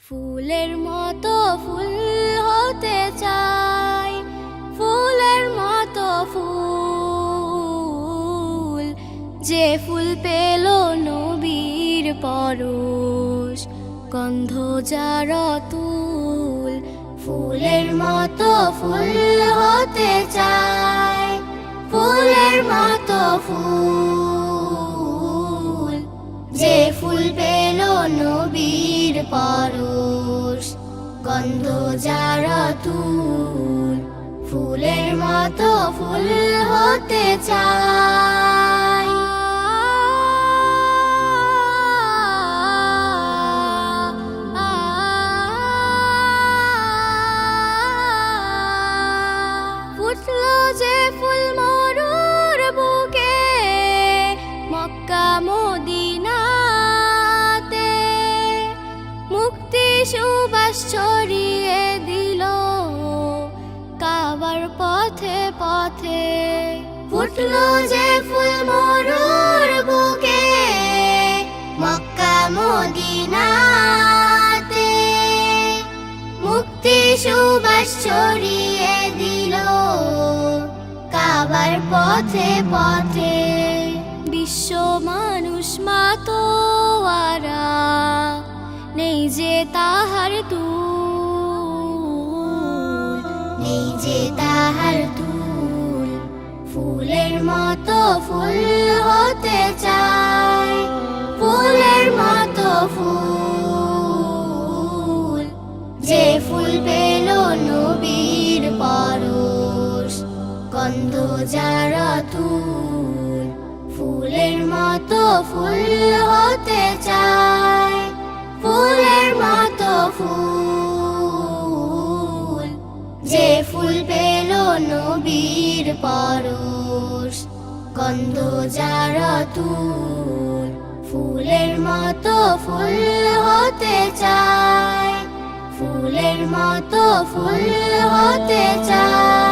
ফুলের মতো ফুল হতে চাই, ফুলের মতো ফুল, যে ফুল পেল নবীর পরশ, গন্ধ যার অতুল। ফুলের মতো ফুল হতে চাই, ফুলের মতো ফুল, যে ফুল পেল নবীর পরশ, গন্ধ যার অতুল। ফুলের মতো ফুল হতে চাই। ফুটলো যে ফুল মরুর বুকে, মক্কা মদিনাতে, মুক্তি সুবাস ছড়িয়ে দিল কাবার পথে পথে। ফুটলো যে ফুল মরুর বুকে, মক্কা মদিনাতে, মুক্তি সুবাস ছড়িয়ে দিল কাবার পথে পথে। বিশ্ব মানুষ মাতোয়ারা, নেই যে তাহার তুল, নেই যে তাহার তুল। ফুলের মতো ফুল হতে চাই, ফুলের মতো ফুল, যে ফুল পেল নবীর পরশ, গন্ধ যার অতুল। ফুলের মতো ফুল হতে চাই, ফুলের মতো ফুল, যে ফুল পেল নবীর পরশ, গন্ধ যার অতুল। ফুলের মতো ফুল হতে চাই, ফুলের মতো ফুল হতে চাই।